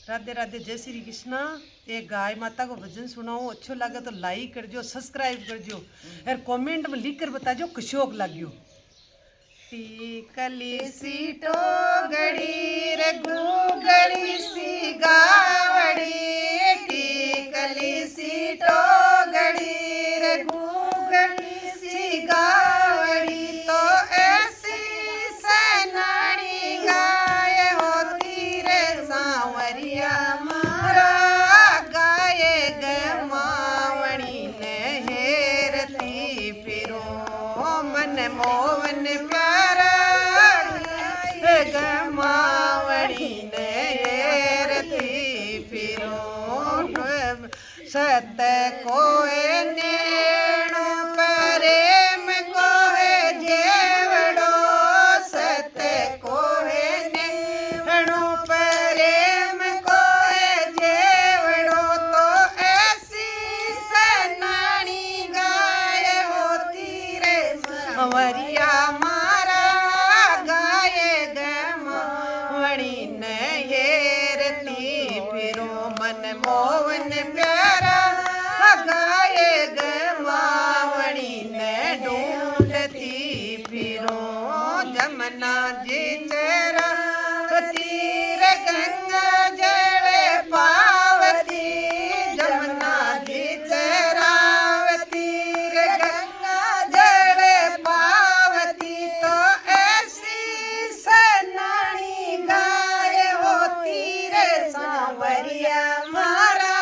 राधे राधे, जय श्री कृष्णा। एक गाय माता को भजन सुनाओ, अच्छो लगे तो लाइक करजो, सब्सक्राइब करजो और कमेंट में लिख कर बताजो कशोक लाग्यो। टीकली सी टोगड़ी रे गुगड़ी सी गावड़ी, टीकली सी टोगड़ी रे गुगड़ी सी गावड़ी, तो ऐसी सनानी गाय होती रे सांवरिया मारा, गाय गमावणी ने हेरती फिरो मन मोहन प्यारा, गमावणी ने हेरती फिरो सत कोए नेणो प्रेम कोहे जेवड़ो, सत कोहे नेणो प्रेम कोहे जेवड़ो, तो ऐसी सनानी गाय होती रे सांवरिया मारा, गाय गमावणी ने हेरती फिरो मन मोहन प्यारा, गाय गमावणी ने ढूंढती फिरो जमुना जी चरा तीर गंगा जल पावती, जमुना जी चरावती रे गंगा जल पावती, तो ऐसी सनानी गाय होती रे सांवरिया मारा,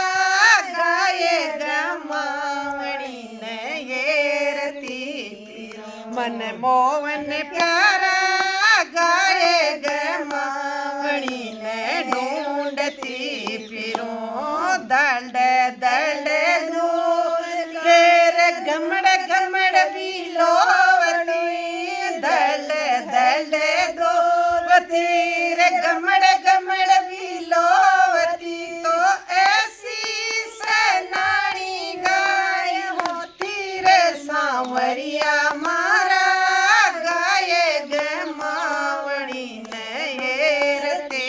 गाय गमावणी ने हेरती मन मोहन प्यारा, गाय गमावणी ने ढूंढती फिरो दल दल दूर रे गमड़ गमड़ बिलोवती, दल दल दोवती रे गमड़ गमड़ बिलोवती, तो ऐसी सनानी गाय होती रे सांवरिया मारा, गाय गमावणी ने हेरते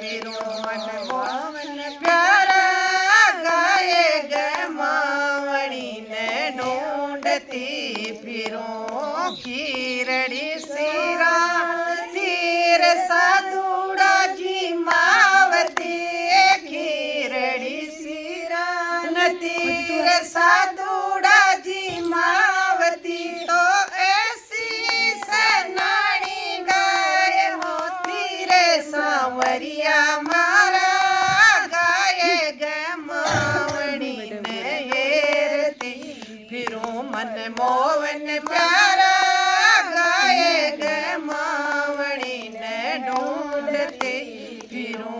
फिरो मन मोहन प्यारा, गाय गमावणी ने ढूंढती फिरो खीरड़ी सीरा तीर साधुड़ा जी मावती, खीरड़ी सीरा तीर साधुड़ा जी मावती, तो ऐसी सनानी गाय होती रे सांवरिया मारा, गाय गमावणी ने हेरती फिरो मन मोहन प्यारा, गाय गमावणी ने ढूंढते फिरो।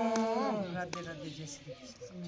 राधे राधे, जय श्री कृष्ण।